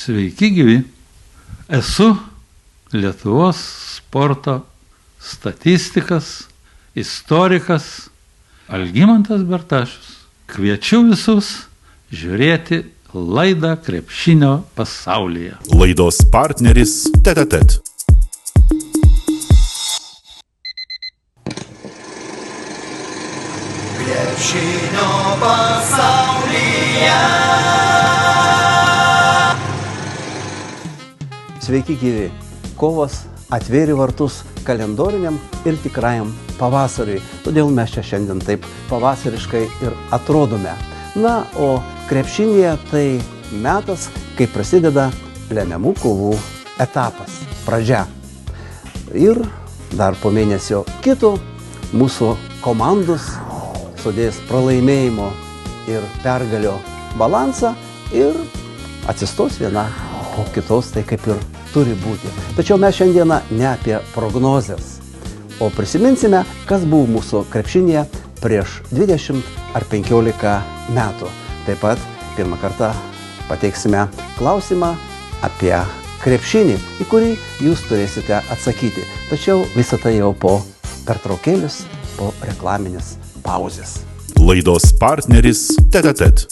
Sveiki gyvi. Esu Lietuvos sporto statistikas, istorikas Algimantas Bertašius. Kviečiu visus žiūrėti laidą Krepšinio pasaulyje. Laidos partneris TET. Krepšinio pasaulyje. Sveiki gyvi. Kovas atvėrė vartus kalendoriniam ir tikrajam pavasariui. Todėl mes čia šiandien taip pavasariškai ir atrodome. Na, o krepšinėje tai metas, kai prasideda lemiamų kovų etapas. Pradžia. Ir dar po mėnesio kito mūsų komandos sudės pralaimėjimo ir pergalio balansą ir atsistos viena po kitos, tai kaip ir turi būti. Tačiau mes šiandieną ne apie prognozes, o prisiminsime, kas buvo mūsų krepšinėje prieš 20 ar 15 metų. Taip pat pirmą kartą pateiksime klausimą apie krepšinį, į kurį jūs turėsite atsakyti. Tačiau visą tai jau po pertraukėlės, po reklaminės pauzės. Laidos partneris TET.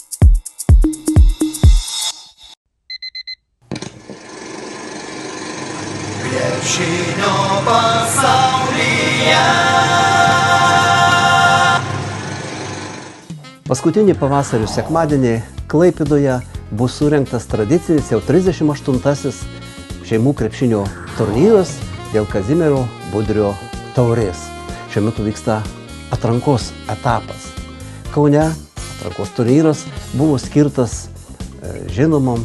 Krepšinio pasaulyje. Paskutinį pavasario sekmadienį Klaipėdoje bus surengtas tradicinis jau 38-asis šeimų krepšinio turnyras dėl Kazimiero Budrio taurės. Šiuo metu vyksta atrankos etapas. Kaune atrankos turnyras buvo skirtas žinomam,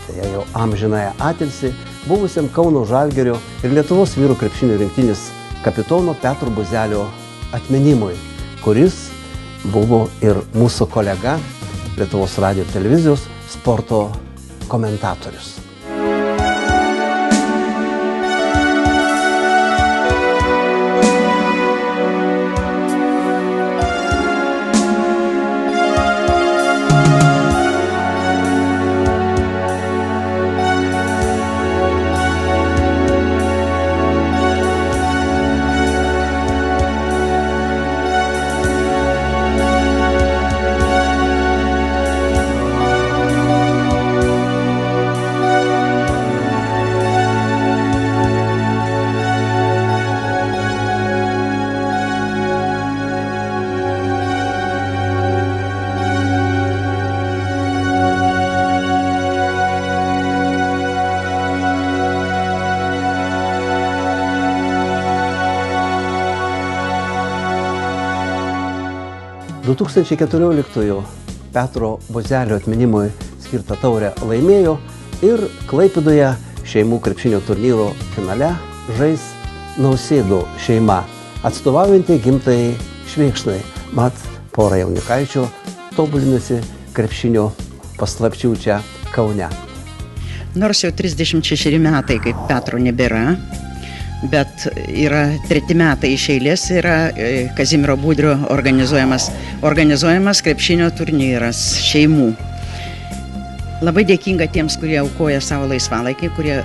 tai jau amžinąją atilsį, buvusiam Kauno Žalgirio ir Lietuvos vyrų krepšinio rinktinės kapitono Petro Buzelio atminimui, kuris buvo ir mūsų kolega, Lietuvos radijo ir televizijos sporto komentatorius. – 2014 Petro Buzelio atminimui skirtą taurę laimėjo ir Klaipėdoje šeimų krepšinio turnyro finale žais Nausėdų šeima, atstovaujanti gimtajai Švėkšnai. Mat, pora jaunikaičių tobulinasi krepšinio paslapčių čia Kaune. Nors jau 36 metai, kaip Petro nebėra, bet yra 3 metai iš eilės yra Kazimiero Budrio organizuojamas krepšinio turnyras šeimų. Labai dėkinga tiems, kurie aukoja savo laisvalaikį, kurie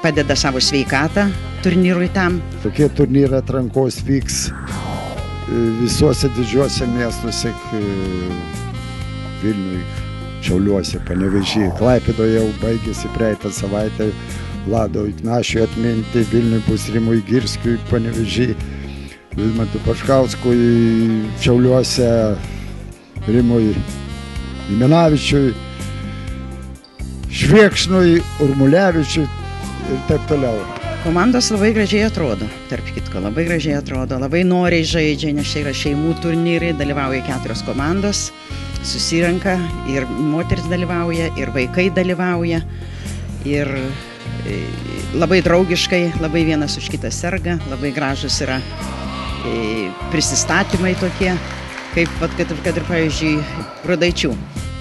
padeda savo sveikatą turnyrui tam. Tokie turnyrai atrankos vyks visuose didžiuose miestuose, Vilniuje, Šiauliuose, Panevėžyje, Klaipėdoje jau baigėsi praeitą savaitę. Vlado Ignašiui atminti, Vilniui bus Rimui Girskiui, Panevėžyje, Vilmantui Paškauskui, Šiauliuose, Rimui Imenavičiui, Švėkšnui, Urmulevičiui ir taip toliau. Komandos labai gražiai atrodo, tarp kitko, labai gražiai atrodo, labai noriai žaidžia, nes čia yra šeimų turnyrai, dalyvauja 4 komandos, susirenka ir moteris dalyvauja, ir vaikai dalyvauja, ir labai draugiškai, labai vienas už kitą serga, labai gražus yra prisistatymai tokie, kaip kad ir pavyzdžiui Rudaičių.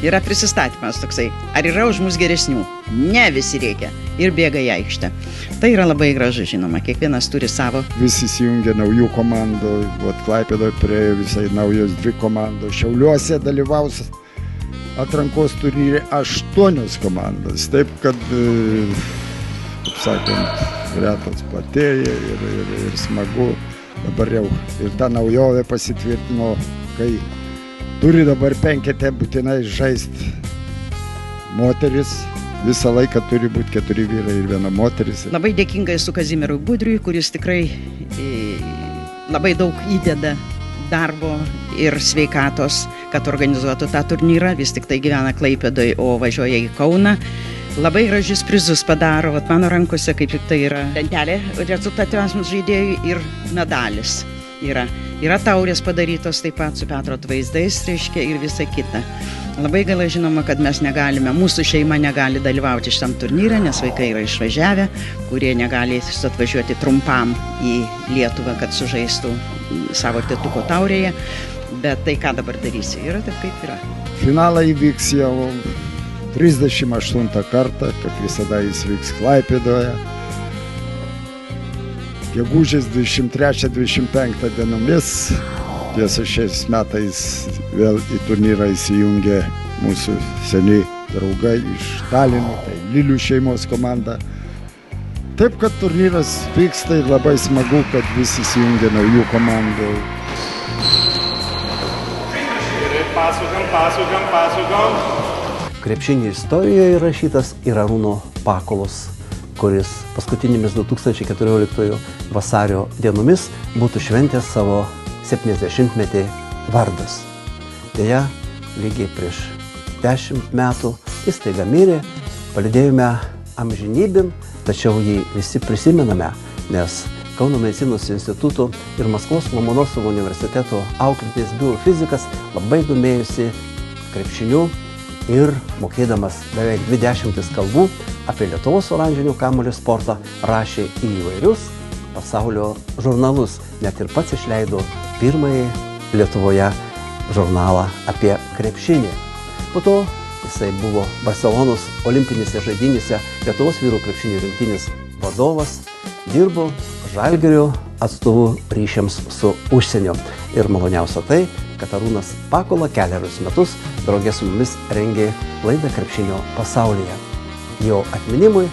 Yra prisistatymas toksai, ar yra už mus geresnių? Ne, visi reikia ir bėga į aikštę. Tai yra labai gražu, žinoma, kiekvienas turi savo. Visi įsijungia naujų komandų, Klaipėdoje priejo visai naujos 2 komandos, Šiauliuose dalyvaus atrankos turnyre 8 komandas. Taip, kad, kaip sakant, retas platėja ir smagu. Dabar jau ir ta naujovė pasitvirtino, kai turi dabar 5 būtinai žaisti moteris. Visą laiką turi būti 4 vyrai ir 1 moteris. Labai dėkinga esu Kazimierui Budriui, kuris tikrai labai daug įdeda darbo ir sveikatos, kad organizuotų tą turnyrą. Vis tik tai gyvena Klaipėdoje, o važiuoja į Kauną. Labai gražius prizus padaro. Vat mano rankose kaip tik tai yra lentelė rezultatyviausiams žaidėjui ir medalis. Yra taurės padarytos taip pat su Petro atvaizdais, reiškia, ir visa kita. Labai gaila žinoma, kad mes negalime, mūsų šeima negali dalyvauti šitam turnyre, nes vaikai yra išvažiavę, kurie negali atvažiuoti trumpam į Lietuvą, kad sužaistų savo tėtuko taurėje. Bet tai ką dabar darysi, yra taip kaip yra. Finalai vyks jau 38 kartą, kaip visada jis vyks Klaipėdoje. Gegužės 23-25 dienomis. Tiesa, šiais metais vėl į turnyrą įsijungė mūsų seni draugai iš Talino, tai Lilių šeimos komanda. Taip, kad turnyras vyksta ir labai smagu, kad visi įsijungė naujų komandų. Pasukam. Krepšinio istorijoje įrašytas ir Arūno Pakulos, kuris paskutinėmis 2014 vasario dienomis būtų šventęs savo 70-metį vardas. Deja, lygiai prieš 10 metų jis staiga mirė, palydėjome amžinybėn, tačiau jį visi prisimename, nes Kauno medicinos instituto ir Maskvos Lomonosovo universiteto auklėtinis biofizikas labai domėjusi krepšiniu ir mokėdamas beveik 20 kalbų apie Lietuvos oranžinių kamuolių sportą rašė į įvairius pasaulio žurnalus. Net ir pats išleido pirmąjį Lietuvoje žurnalą apie krepšinį. Po to jisai buvo Barcelonos olimpinėse žaidynėse Lietuvos vyrų krepšinio rinktinės vadovas, dirbo Žalgirio atstovų ryšiams su užsieniu. Ir maloniausia tai, kad Arūnas Pakula kelerius metus draugė su mumis rengė laidą Krepšinio pasaulyje. Jo atminimui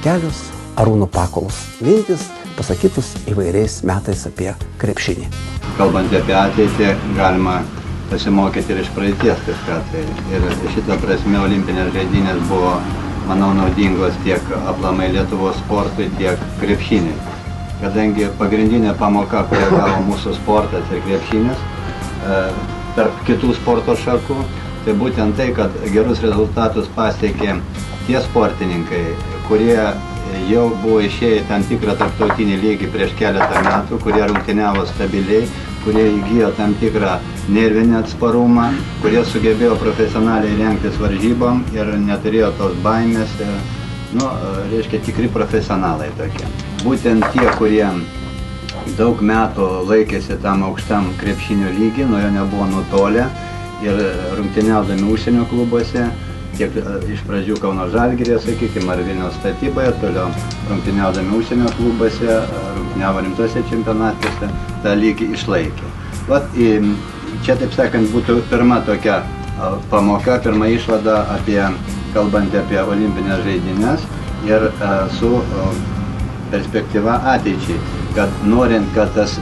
kelios Arūno Pakulos mintis pasakytus įvairiais metais apie krepšinį. Kalbant apie ateitį, galima pasimokyti ir iš praeities kažką. Ir šitą prasme olimpinės žaidynės buvo, manau, naudingos tiek aplamai Lietuvos sportui, tiek krepšiniui. Kadangi pagrindinė pamoka, kurią gavo mūsų sportas ir krepšinis tarp kitų sporto šakų, tai būtent tai, kad gerus rezultatus pasiekė tie sportininkai, kurie jau buvo išėję tam tikrą tarptautinį lygį prieš keletą metų, kurie rungtyniavo stabiliai, kurie įgijo tam tikrą nervinį atsparumą, kurie sugebėjo profesionaliai rengtis varžybom ir neturėjo tos baimės. Reiškia, tikri profesionalai tokie. Būtent tie, kurie daug metų laikėsi tam aukštam krepšinio lygį, nuo jo nebuvo nutolę ir rungtyniaudami užsienio klubuose, tiek iš pradžių Kauno Žalgiryje, sakykime, ar Vilniaus Statyboje, toliau rungtyniaudami užsienio klubuose, rungtyniavo rimtuose čempionatuose, tą lygį išlaikė. Čia, taip sakant, būtų pirma tokia pamoka, pirma išvada kalbant apie olimpinės žaidynes ir su perspektyva ateičiai, kad norint, kad tas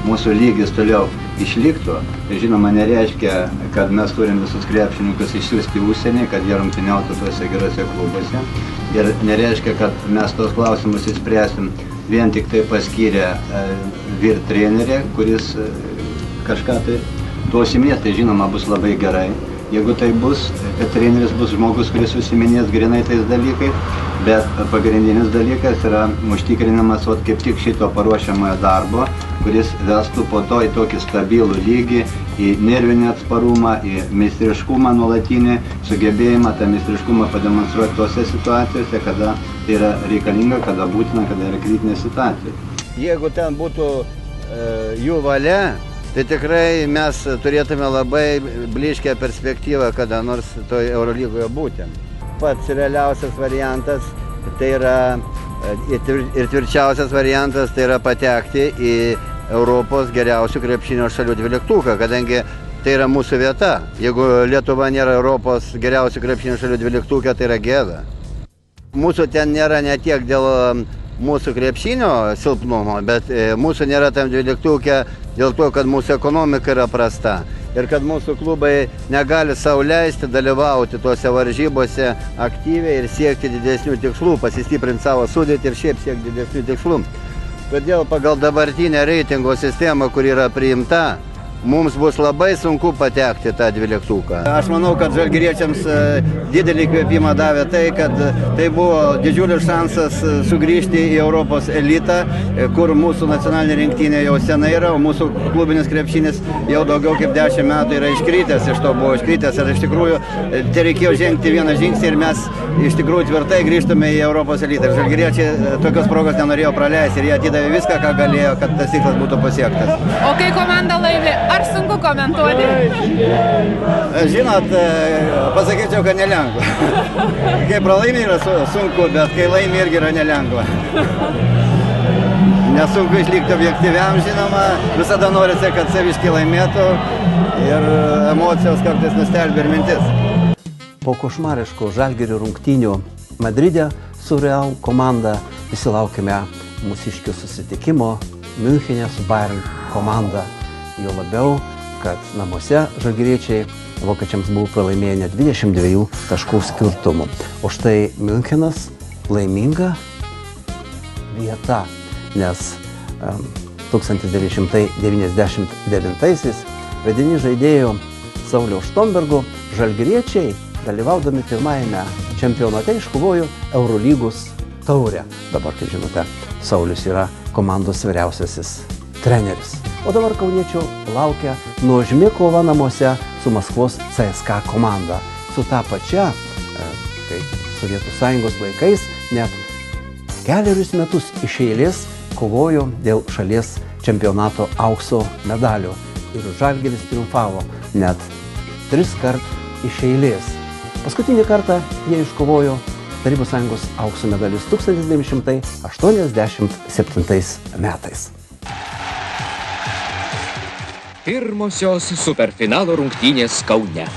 mūsų lygis toliau išliktų, tai žinoma nereiškia, kad mes turim visus krepšininkus išsiųsti į užsienį, kad jie rungtyniautų tuose gerose klubuose. Ir nereiškia, kad mes tos klausimus išspręsim vien tik tai paskyrę vyr trenerį, kuris kažką tai užsiminės, tai žinoma bus labai gerai. Jeigu tai bus, kad treneris bus žmogus, kuris užsiminės grinai tais dalykais, bet pagrindinis dalykas yra užtikrinamas kaip tik šito paruošiamojo darbo, kuris vestų po to į tokį stabilų lygį, į nervinį atsparumą, į meistriškumą nuolatinį, sugebėjimą tą meistriškumą pademonstruoti tose situacijose, kada tai yra reikalinga, kada būtina, kada yra kritinė situacija. Jeigu ten būtų jų valia, tai tikrai mes turėtume labai blyškę perspektyvą kada nors toje Eurolygoje būti. Pats realiausias variantas tai yra ir tvirčiausias variantas tai yra patekti į Europos geriausių krepšinio šalių dvyliktuką, kadangi tai yra mūsų vieta. Jeigu Lietuva nėra Europos geriausių krepšinio šalių 12, tai yra gėda. Mūsų ten nėra ne tiek dėl mūsų krepšinio silpnumo, bet mūsų nėra tam 12 dėl to, kad mūsų ekonomika yra prasta. Ir kad mūsų klubai negali sau leisti dalyvauti tuose varžybose aktyviai ir siekti didesnių tikslų, pasistiprinti savo sudėtį ir šiaip siekti didesnių tikslų. Todėl pagal dabartinę reitingo sistemą, kur yra priimta, mums bus labai sunku patekti tą 12. Aš manau, kad žalgiriečiams didelį įkvėpimą davė tai, kad tai buvo didžiulis šansas sugrįžti į Europos elitą, kur mūsų nacionalinė rinktinė jau senai yra, o mūsų klubinis krepšinis jau daugiau kaip 10 metų yra iškritęs, iš to buvo iškritęs. Ir iš tikrųjų tai reikėjo žengti vieną žingsnį ir mes iš tikrųjų tvirtai grįžtume į Europos elitą. Ir žalgiriečiai tokios progos nenorėjo praleisti ir jie atidavė viską, ką galėjo, kad tas tikslas būtų pasiektas. O kai komanda laimi, ar sunku komentuoti? Žinot, pasakyčiau, kad nelengva. Kai pralaimi yra sunku, bet kai laimi irgi yra nelengva. Nesunku išlikti objektyviam, žinoma, visada norisi, kad saviškai laimėtų ir emocijos kartais nustelbia ir mintis. Po košmariškų Žalgirio rungtynių Madride su Real komanda visi laukime mūsiškių susitikimo Miunchene su Bayern komanda. Jo labiau, kad namuose žalgiriečiai vokiečiams buvo pralaimėję net 22 taškų skirtumų. O štai Miunchenas laiminga vieta, nes 1999-aisiais vedini žaidėjo Sauliaus Štombergo žalgiriečiai, dalyvaudami pirmajame čempionate, iškovojo Eurolygos taurę. Dabar, kaip žinote, Saulius yra komandos vyriausiasis treneris. O dabar kauniečių laukia nuožmi kova namuose su Maskvos CSKA komanda. Su ta pačia, kaip Sovietų Sąjungos laikais, net 4 metus iš eilės kovojo dėl šalies čempionato aukso medalių. Ir Žalgiris triumfavo net 3 kart iš eilės. Paskutinį kartą jie iškovojo Tarybų Sąjungos aukso medalius 1987 metais. Pirmosios superfinalo rungtynės Kaune.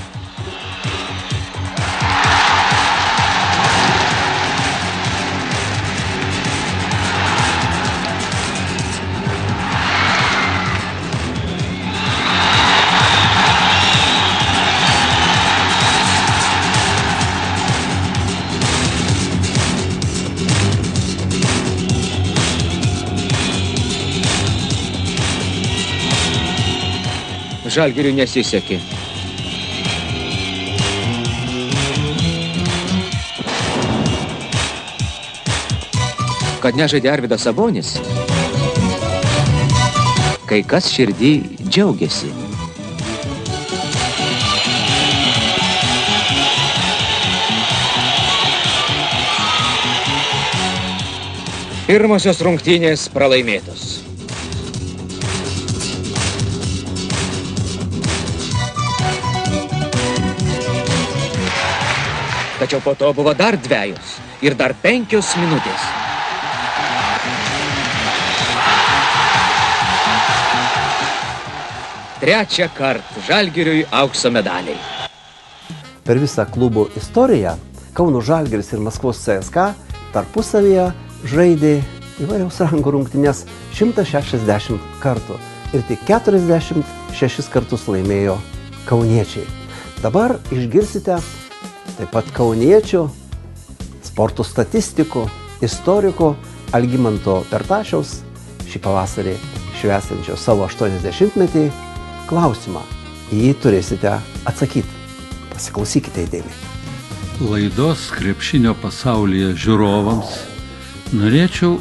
Žalgiriui nesisekė. Kad nežaidė Arvydas Sabonis, kai kas širdį džiaugiasi. Pirmosios rungtynės pralaimėtos. Tačiau po to buvo dar 2 ir dar 5 minutės. Trečią kartą Žalgiriui aukso medaliai. Per visą klubo istoriją Kauno Žalgiris ir Maskvos CSKA tarpusavyje žaidė įvairiaus rango rungtynes 160 kartų ir tik 46 kartus laimėjo kauniečiai. Dabar išgirsite taip pat kauniečių, sporto statistikų, istoriko Algimanto Pertašiaus šį pavasarį švęsiančio savo 80-metį klausimą. Į jį turėsite atsakyti. Pasiklausykite įdėmiai. Laidos krepšinio pasaulyje žiūrovams norėčiau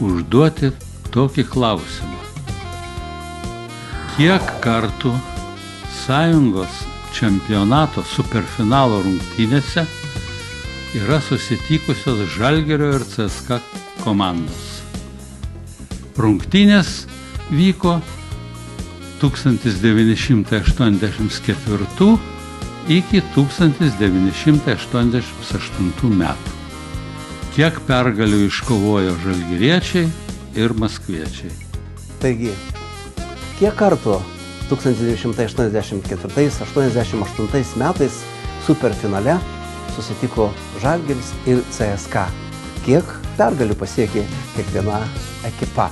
užduoti tokį klausimą. Kiek kartų Sąjungos čempionato superfinalo rungtynėse yra susitikusios Žalgirio ir CSKA komandos? Rungtynės vyko 1984 iki 1988 metų. Kiek pergalių iškovojo žalgiriečiai ir maskviečiai? Taigi, kiek kartų 1984-88 metais superfinale susitiko Žalgiris ir CSKA. Kiek pergalių pasiekė kiekviena ekipa?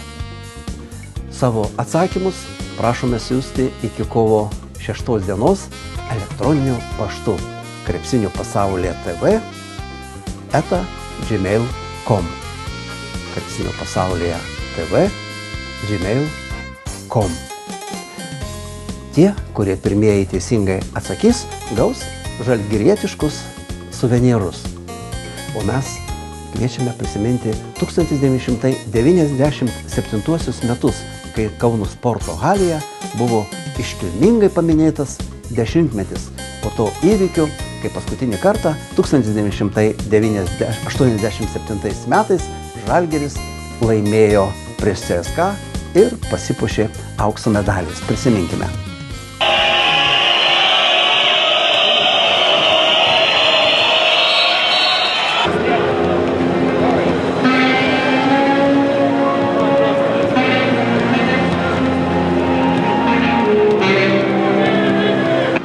Savo atsakymus prašome siųsti iki kovo 6 dienos elektroniniu paštu krepšinio pasaulyje tv@gmail.com. Krepšinio pasaulyje tv@gmail.com. Tie, kurie pirmieji teisingai atsakys, gaus žalgirietiškus suvenyrus. O mes kviečiame prisiminti 1997 metus, kai Kauno sporto halėje buvo iškilmingai paminėtas 10-metis po to įvykių, kai paskutinį kartą 1987 metais Žalgiris laimėjo prieš CSKA ir pasipuošė aukso medaliais. Prisiminkime.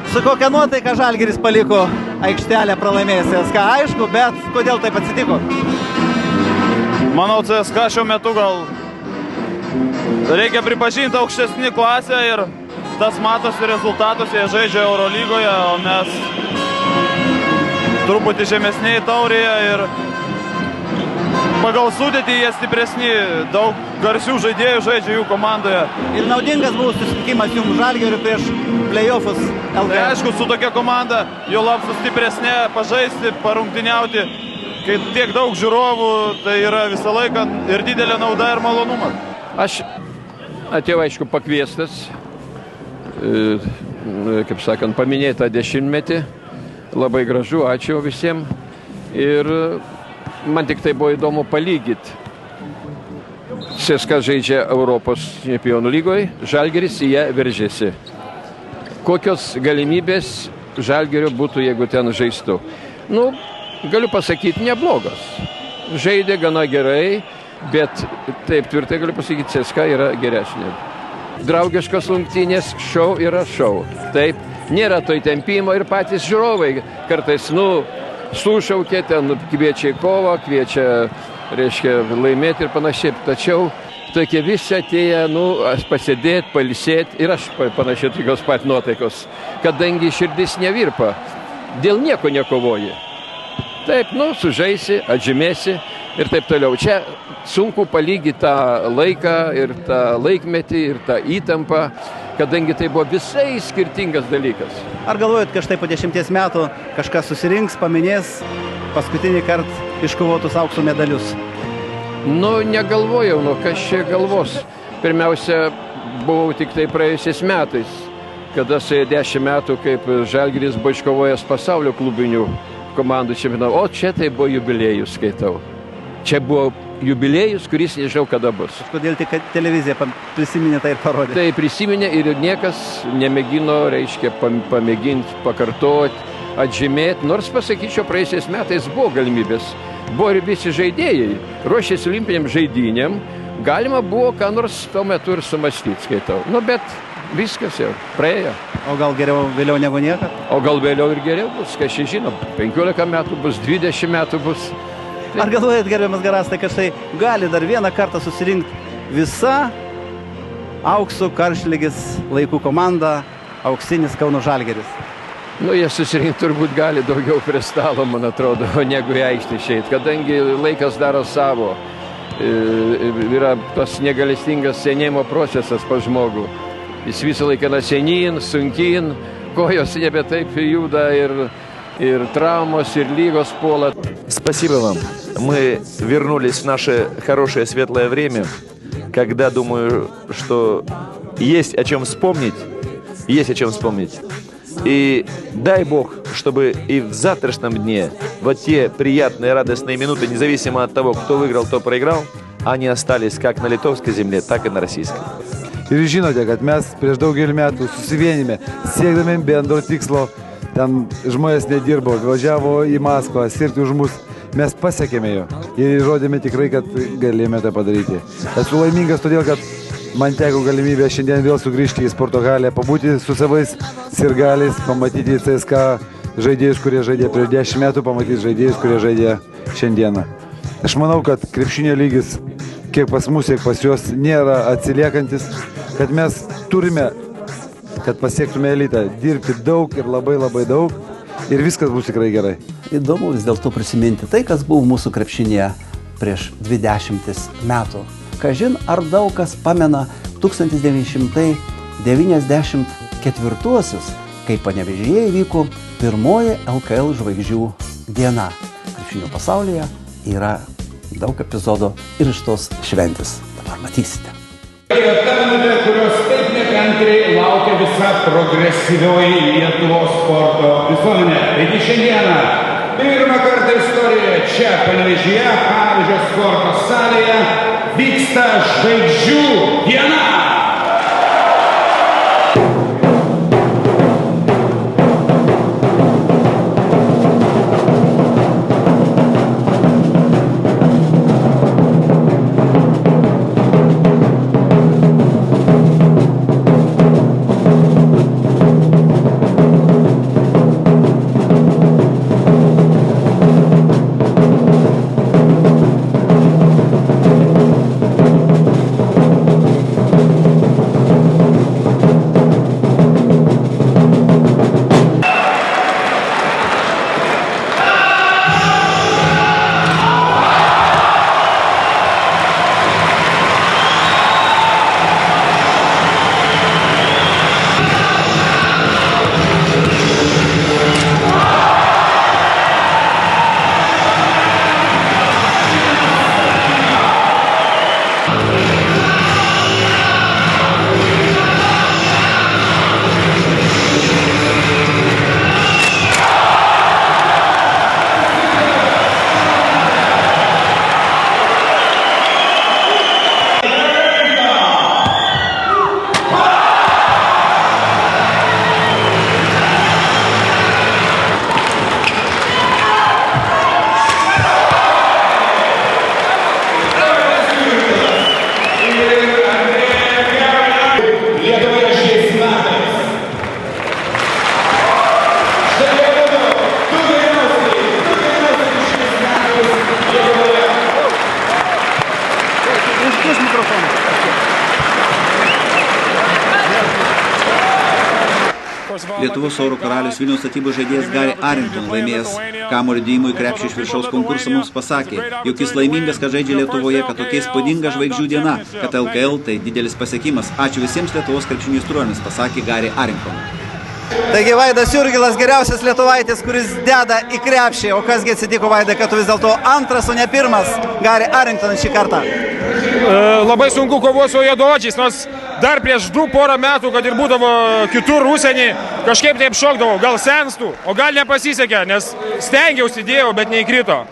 Su kokia nuotaika Žalgiris paliko aikštelę pralaimėjęs CSKA, aišku, bet kodėl taip atsitiko? Manau, CSKA šiuo metu gal reikia pripažinti aukštesnį klasę ir tas matosi rezultatus, jie žaidžia Eurolygoje, o mes truputį žemesniai taurėje ir pagal sudėtį jie stipresni, daug garsių žaidėjų žaidžia jų komandoje. Ir naudingas buvo susitikimas jums Žalgiriui prieš play-offus LKL. Tai aišku, su tokia komanda, jo lab su stipresnė, pažaisti, parungtiniauti, kai tiek daug žiūrovų, tai yra visą laiką ir didelė nauda ir malonumas. Aš atėjau, aišku, pakviestas, kaip sakant, paminėtą 10-metį. Labai gražu, ačiū visiems. Ir man tik tai buvo įdomu palygyti. CSKA žaidžia Europos čempionų lygoje, Žalgiris į ją veržėsi. Kokios galimybės Žalgirio būtų, jeigu ten žaistų? Nu, galiu pasakyti, neblogas. Žaidė gana gerai, bet taip tvirtai galiu pasakyti, CSKA yra geresnė. Draugiškos rungtynės, šou yra šou. Taip, nėra to įtempimo ir patys žiūrovai kartais, sušaukė, ten kviečia į kovą, kviečia, reiškia, laimėti ir panašiai. Tačiau tokie visi atėję, pasėdėti, pailsėti ir aš panašiai tokios pat nuotaikos, kadangi širdis nevirpa, dėl nieko nekovoji. Taip, sužaisi, atžymėsi ir taip toliau. Čia sunku palygyti tą laiką ir tą laikmetį ir tą įtampą, kadangi tai buvo visai skirtingas dalykas. Ar galvojat, kad štai po 10 metų kažkas susirinks, paminės paskutinį kartą iškovotus aukso medalius? Negalvojau, kas čia galvos. Pirmiausia, buvau tik tai praėjusiais metais, kada suėjo 10 metų, kaip Žalgiris buvo iškovojęs pasaulio klubinių komandų čempionatą. O čia tai buvo jubiliejus, skaitau. Čia buvo jubiliejus, kuris nežinau kada bus. Kodėl tik televizija prisiminė tai ir parodė? Tai prisiminė ir niekas nemėgino, reiškia, pamėginti, pakartoti, atžymėti. Nors, pasakyčiau, praėjusiais metais buvo galimybės. Buvo ir visi žaidėjai. Ruošėsi olimpiniam žaidynėm. Galima buvo ką nors tuo metu ir sumastyti, skaitau. Bet viskas jau praėjo. O gal geriau vėliau negu niekad? O gal vėliau ir geriau bus, kas čia žino. 15 metų bus, 20 metų bus. Ar galvojat, gerbiamas Garastai, kad štai gali dar vieną kartą susirinkti visa aukso karštligės laikų komanda, auksinis Kauno Žalgiris? Jie susirinkti turbūt gali daugiau prie stalo, man atrodo, negu į aikštę išeiti, kadangi laikas daro savo. Yra tas negalestingas senėjimo procesas pas žmogų. Jis visą laiką senyn, sunkyn, kojos nebe taip juda ir травмos, и лигос пола. Спасибо вам. Мы вернулись в наше хорошее светлое время, когда, думаю, что есть о чем вспомнить. И дай Бог, чтобы и в завтрашнем дне вот те приятные, радостные минуты, независимо от того, кто выиграл, кто проиграл, они остались как на литовской земле, так и на российской. Ir žinote, kad mes prieš daugelį metų susivienėme, siekdami bendro tikslo, ten žmonės nedirbo, važiavo į Maskvą, sirgti už mus, mes pasiekėme jo ir įrodėme tikrai, kad galėjome tai padaryti. Esu laimingas todėl, kad man teko galimybė šiandien vėl sugrįžti į sporto halę, pabūti su savais sirgaliais, pamatyti CSKA žaidėjus, kurie žaidė prieš 10 metų, pamatyti žaidėjus, kurie žaidė šiandieną. Aš manau, kad krepšinio lygis, kiek pas mus, tiek pas juos, nėra atsiliekantis, kad mes turime, kad pasiektume elitą, dirbti daug ir labai daug ir viskas bus tikrai gerai. Įdomu vis dėlto prisiminti tai, kas buvo mūsų krepšinėje prieš 20 metų. Kažin, ar daug kas pamena 1994-uosius, kai Panevėžyje įvyko pirmoji LKL žvaigždžių diena. Krepšinio pasaulyje yra daug epizodų ir iš tos šventės. Dabar matysite. Tai yra ta minutė, kurios taip nekantriai laukia visa progresyvioji Lietuvos sporto visuomenė. Taigi šiandieną pirmą kartą istorijoje čia Panevėžyje, Panevėžio sporto salėje vyksta žvaigždžių diena. Lietuvos oro karalius Vilniaus statybų žaidėjas Gary Arrington, laimėjęs kamuolio dėjimų į krepšį iš viršaus konkursą, mums pasakė, jog jis laimingas, kad žaidžia Lietuvoje, kad tokia įspūdinga žvaigždžių diena, kad LKL tai didelis pasiekimas. Ačiū visiems Lietuvos krepšinio aistruoliams, pasakė Gary Arrington. Taigi Vaidas Jurgilas geriausias lietuvaitis, kuris deda į krepšį. O kasgi atsitiko, Vaidai, kad tu vis dėlto antras, o ne pirmas Gary Arrington šį kartą? Labai sunku kovoti su juodaodžiais, nors dar prieš porą metų, kad ir būdavo kitur užsienį, kažkaip taip šokdavau, gal senstų, o gal nepasisekė, nes stengiausi, dėjau, bet neįkrito.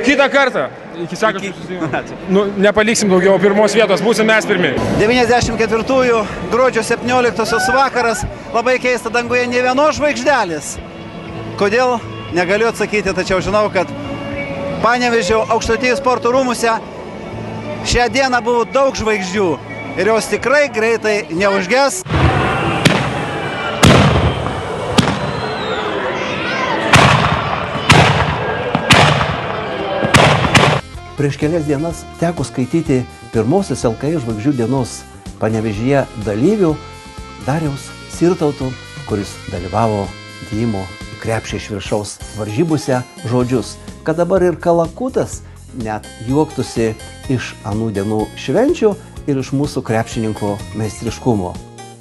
Kitą kartą, iki sekančių susitikimų, nepaliksim daugiau pirmos vietos, būsim mes pirmi. 94-ųjų gruodžio 17-osios vakaras, labai keista, danguje nė vienos žvaigždelės. Kodėl? Negaliu atsakyti, tačiau žinau, kad Panevėžio Aukštutijų sporto rūmuose šią dieną buvo daug žvaigždžių. Ir jos tikrai greitai neužges. Prieš kelias dienas teko skaityti pirmosios LKL žvaigždžių dienos Panevėžyje dalyvių Dariaus Sirtauto, kuris dalyvavo dėjimo į krepšį iš viršaus varžybose, žodžius, kad dabar ir Kalakutas net juoktųsi iš anų dienų švenčių ir iš mūsų krepšininkų meistriškumo.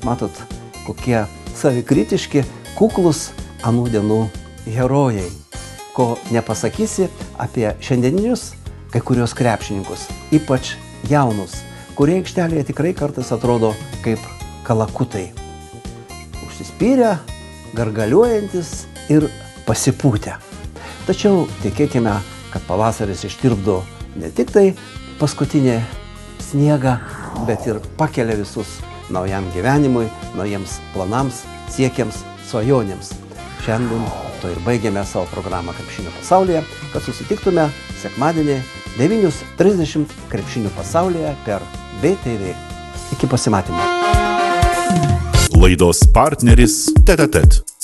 Matot, kokie savikritiški, kuklus anų dienų herojai. Ko nepasakysi apie šiandieninius kai kurios krepšininkus, ypač jaunus, kurie aikštelėje tikrai kartais atrodo kaip kalakutai. Užsispyrę, gargaliuojantis ir pasipūtę. Tačiau tikėkime, kad pavasaris ištirpdo ne tik tai paskutinį sniegą, bet ir pakelia visus naujam gyvenimui, naujiems planams, siekiams, svajonėms. Šiandien to ir baigėme savo programą Krepšinio pasaulyje, kad susitiktume sekmadienį 9:30 Krepšinio pasaulyje per BTV. Iki pasimatymo. Laidos partneris Tete.